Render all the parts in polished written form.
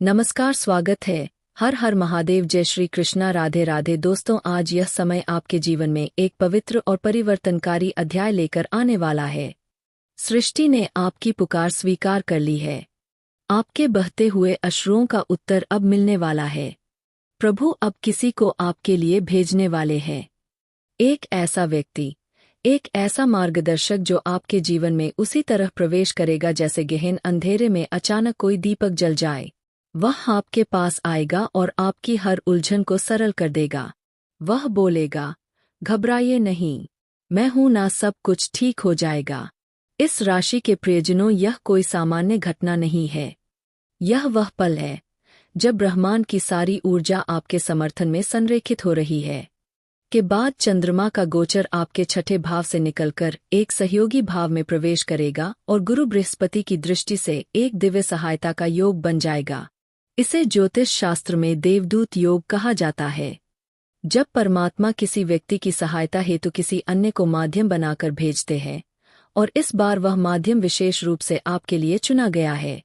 नमस्कार, स्वागत है। हर हर महादेव, जय श्री कृष्णा, राधे राधे। दोस्तों, आज यह समय आपके जीवन में एक पवित्र और परिवर्तनकारी अध्याय लेकर आने वाला है। सृष्टि ने आपकी पुकार स्वीकार कर ली है। आपके बहते हुए अश्रुओं का उत्तर अब मिलने वाला है। प्रभु अब किसी को आपके लिए भेजने वाले हैं। एक ऐसा व्यक्ति, एक ऐसा मार्गदर्शक जो आपके जीवन में उसी तरह प्रवेश करेगा जैसे गहन अंधेरे में अचानक कोई दीपक जल जाए। वह आपके पास आएगा और आपकी हर उलझन को सरल कर देगा। वह बोलेगा, घबराइए नहीं, मैं हूं ना, सब कुछ ठीक हो जाएगा। इस राशि के प्रियजनों, यह कोई सामान्य घटना नहीं है। यह वह पल है जब ब्रह्मांड की सारी ऊर्जा आपके समर्थन में संरेखित हो रही है। के बाद चंद्रमा का गोचर आपके छठे भाव से निकलकर एक सहयोगी भाव में प्रवेश करेगा और गुरु बृहस्पति की दृष्टि से एक दिव्य सहायता का योग बन जाएगा। इसे ज्योतिष शास्त्र में देवदूत योग कहा जाता है। जब परमात्मा किसी व्यक्ति की सहायता हेतु किसी अन्य को माध्यम बनाकर भेजते हैं, और इस बार वह माध्यम विशेष रूप से आपके लिए चुना गया है।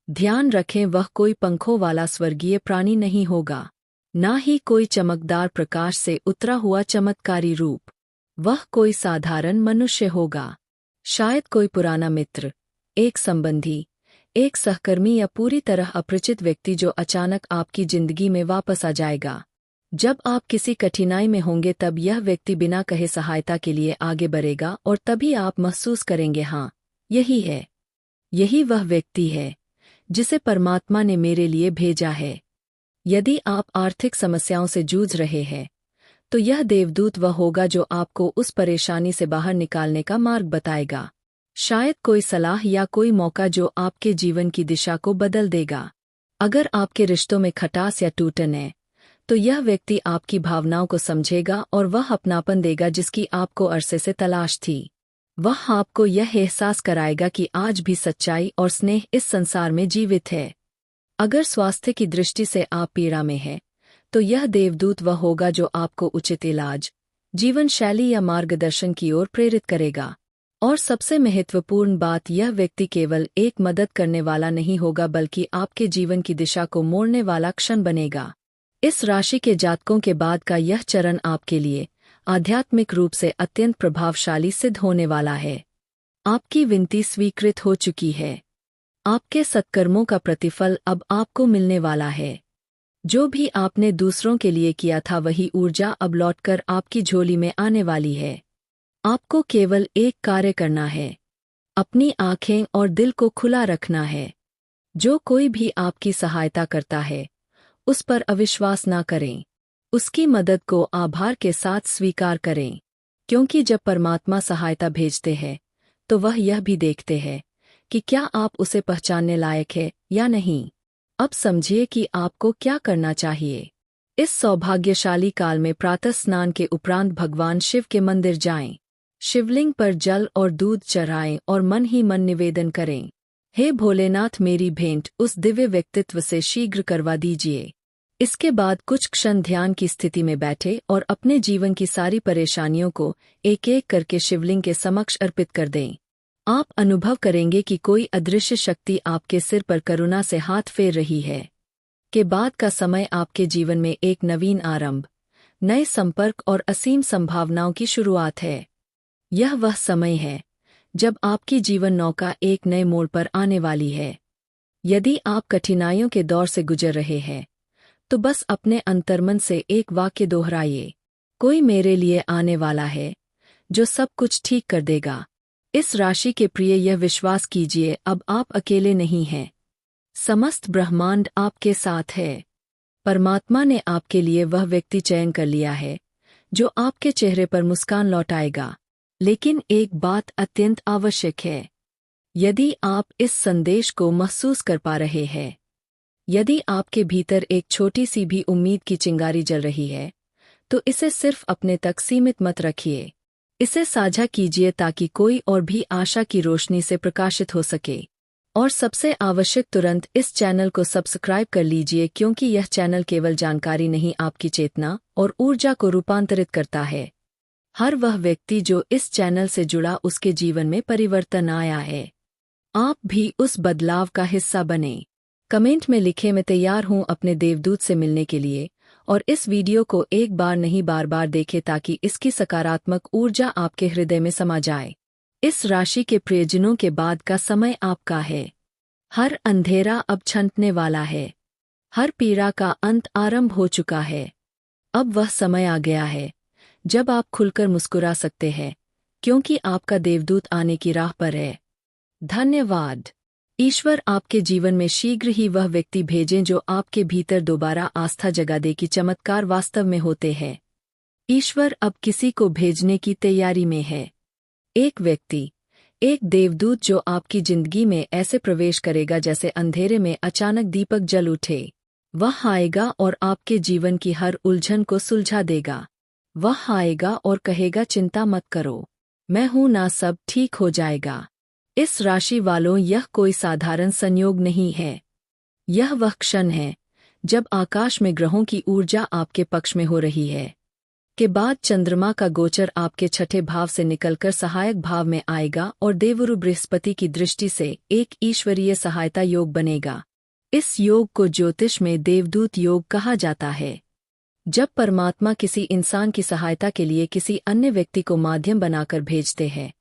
ध्यान रखें, वह कोई पंखों वाला स्वर्गीय प्राणी नहीं होगा, ना ही कोई चमकदार प्रकाश से उतरा हुआ चमत्कारी रूप। वह कोई साधारण मनुष्य होगा, शायद कोई पुराना मित्र, एक संबंधी, एक सहकर्मी या पूरी तरह अपरिचित व्यक्ति जो अचानक आपकी जिंदगी में वापस आ जाएगा। जब आप किसी कठिनाई में होंगे तब यह व्यक्ति बिना कहे सहायता के लिए आगे बढ़ेगा और तभी आप महसूस करेंगे, हाँ, यही वह व्यक्ति है जिसे परमात्मा ने मेरे लिए भेजा है। यदि आप आर्थिक समस्याओं से जूझ रहे हैं तो यह देवदूत वह होगा जो आपको उस परेशानी से बाहर निकालने का मार्ग बताएगा। शायद कोई सलाह या कोई मौका जो आपके जीवन की दिशा को बदल देगा। अगर आपके रिश्तों में खटास या टूटन है तो यह व्यक्ति आपकी भावनाओं को समझेगा और वह अपनापन देगा जिसकी आपको अरसे से तलाश थी। वह आपको यह एहसास कराएगा कि आज भी सच्चाई और स्नेह इस संसार में जीवित है। अगर स्वास्थ्य की दृष्टि से आप पीड़ा में हैं तो यह देवदूत वह होगा जो आपको उचित इलाज, जीवन शैली या मार्गदर्शन की ओर प्रेरित करेगा। और सबसे महत्वपूर्ण बात, यह व्यक्ति केवल एक मदद करने वाला नहीं होगा बल्कि आपके जीवन की दिशा को मोड़ने वाला क्षण बनेगा। इस राशि के जातकों के बाद का यह चरण आपके लिए आध्यात्मिक रूप से अत्यंत प्रभावशाली सिद्ध होने वाला है। आपकी विनती स्वीकृत हो चुकी है। आपके सत्कर्मों का प्रतिफल अब आपको मिलने वाला है। जो भी आपने दूसरों के लिए किया था वही ऊर्जा अब लौटकर आपकी झोली में आने वाली है। आपको केवल एक कार्य करना है, अपनी आंखें और दिल को खुला रखना है। जो कोई भी आपकी सहायता करता है उस पर अविश्वास ना करें, उसकी मदद को आभार के साथ स्वीकार करें, क्योंकि जब परमात्मा सहायता भेजते हैं तो वह यह भी देखते हैं कि क्या आप उसे पहचानने लायक है या नहीं। अब समझिए कि आपको क्या करना चाहिए। इस सौभाग्यशाली काल में प्रातः स्नान के उपरांत भगवान शिव के मंदिर जाएं, शिवलिंग पर जल और दूध चढ़ाएं और मन ही मन निवेदन करें, हे भोलेनाथ, मेरी भेंट उस दिव्य व्यक्तित्व से शीघ्र करवा दीजिए। इसके बाद कुछ क्षण ध्यान की स्थिति में बैठे और अपने जीवन की सारी परेशानियों को एक एक करके शिवलिंग के समक्ष अर्पित कर दें। आप अनुभव करेंगे कि कोई अदृश्य शक्ति आपके सिर पर करुणा से हाथ फेर रही है। के बाद का समय आपके जीवन में एक नवीन आरंभ, नए संपर्क और असीम संभावनाओं की शुरुआत है। यह वह समय है जब आपकी जीवन नौका एक नए मोड़ पर आने वाली है। यदि आप कठिनाइयों के दौर से गुजर रहे हैं तो बस अपने अंतर्मन से एक वाक्य दोहराइए, कोई मेरे लिए आने वाला है जो सब कुछ ठीक कर देगा। इस राशि के प्रिय, यह विश्वास कीजिए, अब आप अकेले नहीं हैं। समस्त ब्रह्मांड आपके साथ है। परमात्मा ने आपके लिए वह व्यक्ति चयन कर लिया है जो आपके चेहरे पर मुस्कान लौटाएगा। लेकिन एक बात अत्यंत आवश्यक है। यदि आप इस संदेश को महसूस कर पा रहे हैं, यदि आपके भीतर एक छोटी सी भी उम्मीद की चिंगारी जल रही है, तो इसे सिर्फ अपने तक सीमित मत रखिए। इसे साझा कीजिए ताकि कोई और भी आशा की रोशनी से प्रकाशित हो सके। और सबसे आवश्यक, तुरंत इस चैनल को सब्सक्राइब कर लीजिए, क्योंकि यह चैनल केवल जानकारी नहीं, आपकी चेतना और ऊर्जा को रूपांतरित करता है। हर वह व्यक्ति जो इस चैनल से जुड़ा, उसके जीवन में परिवर्तन आया है। आप भी उस बदलाव का हिस्सा बने। कमेंट में लिखे मैं तैयार हूँ अपने देवदूत से मिलने के लिए, और इस वीडियो को एक बार नहीं बार बार देखें ताकि इसकी सकारात्मक ऊर्जा आपके हृदय में समा जाए। इस राशि के प्रियजनों के बाद का समय आपका है। हर अंधेरा अब छंटने वाला है। हर पीड़ा का अंत आरंभ हो चुका है। अब वह समय आ गया है जब आप खुलकर मुस्कुरा सकते हैं, क्योंकि आपका देवदूत आने की राह पर है। धन्यवाद। ईश्वर आपके जीवन में शीघ्र ही वह व्यक्ति भेजें जो आपके भीतर दोबारा आस्था जगा दे कि चमत्कार वास्तव में होते हैं। ईश्वर अब किसी को भेजने की तैयारी में है। एक व्यक्ति, एक देवदूत जो आपकी जिंदगी में ऐसे प्रवेश करेगा जैसे अंधेरे में अचानक दीपक जल उठे। वह आएगा और आपके जीवन की हर उलझन को सुलझा देगा। वह आएगा और कहेगा, चिंता मत करो, मैं हूं ना, सब ठीक हो जाएगा। इस राशि वालों, यह कोई साधारण संयोग नहीं है। यह वह क्षण है जब आकाश में ग्रहों की ऊर्जा आपके पक्ष में हो रही है। के बाद चंद्रमा का गोचर आपके छठे भाव से निकलकर सहायक भाव में आएगा और देवगुरु बृहस्पति की दृष्टि से एक ईश्वरीय सहायता योग बनेगा। इस योग को ज्योतिष में देवदूत योग कहा जाता है। जब परमात्मा किसी इंसान की सहायता के लिए किसी अन्य व्यक्ति को माध्यम बनाकर भेजते हैं,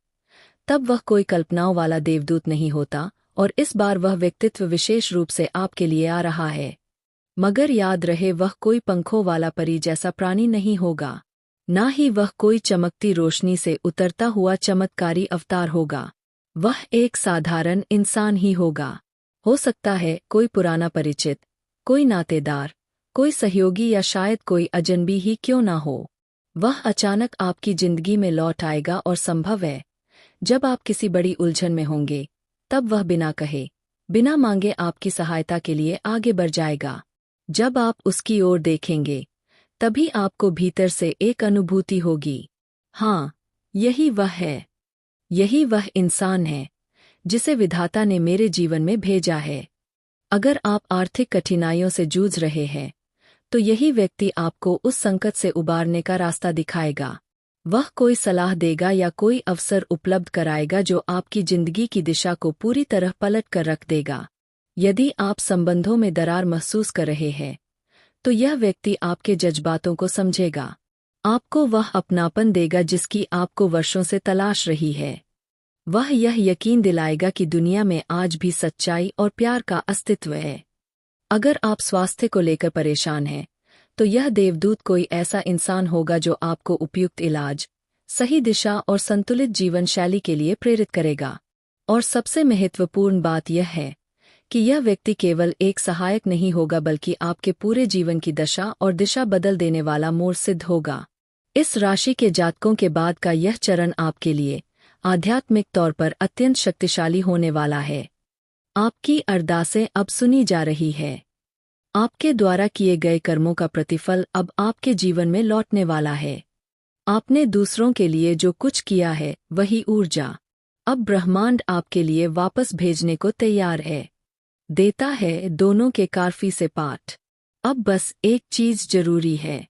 तब वह कोई कल्पनाओं वाला देवदूत नहीं होता, और इस बार वह व्यक्तित्व विशेष रूप से आपके लिए आ रहा है। मगर याद रहे, वह कोई पंखों वाला परी जैसा प्राणी नहीं होगा, ना ही वह कोई चमकती रोशनी से उतरता हुआ चमत्कारी अवतार होगा। वह एक साधारण इंसान ही होगा। हो सकता है कोई पुराना परिचित, कोई नातेदार, कोई सहयोगी, या शायद कोई अजनबी ही क्यों ना हो। वह अचानक आपकी जिंदगी में लौट आएगा और संभव है जब आप किसी बड़ी उलझन में होंगे, तब वह बिना कहे, बिना मांगे आपकी सहायता के लिए आगे बढ़ जाएगा। जब आप उसकी ओर देखेंगे, तभी आपको भीतर से एक अनुभूति होगी, हाँ, यही वह है, यही वह इंसान है जिसे विधाता ने मेरे जीवन में भेजा है। अगर आप आर्थिक कठिनाइयों से जूझ रहे हैं, तो यही व्यक्ति आपको उस संकट से उबारने का रास्ता दिखाएगा। वह कोई सलाह देगा या कोई अवसर उपलब्ध कराएगा जो आपकी जिंदगी की दिशा को पूरी तरह पलट कर रख देगा। यदि आप संबंधों में दरार महसूस कर रहे हैं, तो यह व्यक्ति आपके जज्बातों को समझेगा। आपको वह अपनापन देगा जिसकी आपको वर्षों से तलाश रही है। वह यह यकीन दिलाएगा कि दुनिया में आज भी सच्चाई और प्यार का अस्तित्व है। अगर आप स्वास्थ्य को लेकर परेशान हैं, तो यह देवदूत कोई ऐसा इंसान होगा जो आपको उपयुक्त इलाज, सही दिशा और संतुलित जीवन शैली के लिए प्रेरित करेगा। और सबसे महत्वपूर्ण बात यह है कि यह व्यक्ति केवल एक सहायक नहीं होगा, बल्कि आपके पूरे जीवन की दशा और दिशा बदल देने वाला मोड़ सिद्ध होगा। इस राशि के जातकों के बाद का यह चरण आपके लिए आध्यात्मिक तौर पर अत्यंत शक्तिशाली होने वाला है। आपकी अरदासें अब सुनी जा रही है। आपके द्वारा किए गए कर्मों का प्रतिफल अब आपके जीवन में लौटने वाला है। आपने दूसरों के लिए जो कुछ किया है, वही ऊर्जा अब ब्रह्मांड आपके लिए वापस भेजने को तैयार है। देता है दोनों के काफी से पाठ। अब बस एक चीज जरूरी है,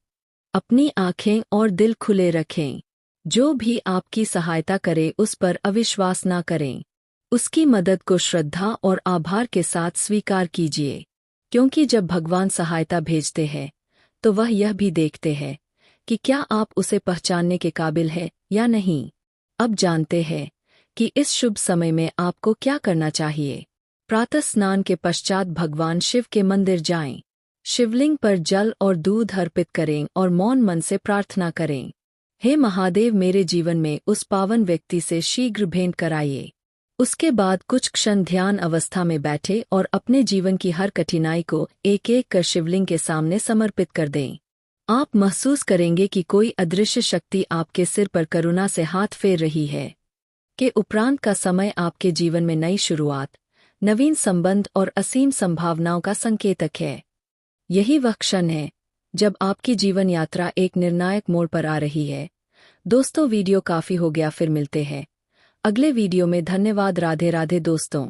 अपनी आंखें और दिल खुले रखें। जो भी आपकी सहायता करे उस पर अविश्वास ना करें। उसकी मदद को श्रद्धा और आभार के साथ स्वीकार कीजिए, क्योंकि जब भगवान सहायता भेजते हैं, तो वह यह भी देखते हैं कि क्या आप उसे पहचानने के काबिल है या नहीं। अब जानते हैं कि इस शुभ समय में आपको क्या करना चाहिए। प्रातः स्नान के पश्चात भगवान शिव के मंदिर जाएं। शिवलिंग पर जल और दूध अर्पित करें और मौन मन से प्रार्थना करें, हे महादेव, मेरे जीवन में उस पावन व्यक्ति से शीघ्र भेंट कराइए। उसके बाद कुछ क्षण ध्यान अवस्था में बैठे और अपने जीवन की हर कठिनाई को एक एक कर शिवलिंग के सामने समर्पित कर दें। आप महसूस करेंगे कि कोई अदृश्य शक्ति आपके सिर पर करुणा से हाथ फेर रही है। के उपरांत का समय आपके जीवन में नई शुरुआत, नवीन संबंध और असीम संभावनाओं का संकेतक है। यही वह क्षण है जब आपकी जीवन यात्रा एक निर्णायक मोड़ पर आ रही है। दोस्तों, वीडियो काफी हो गया, फिर मिलते हैं अगले वीडियो में। धन्यवाद। राधे राधे दोस्तों।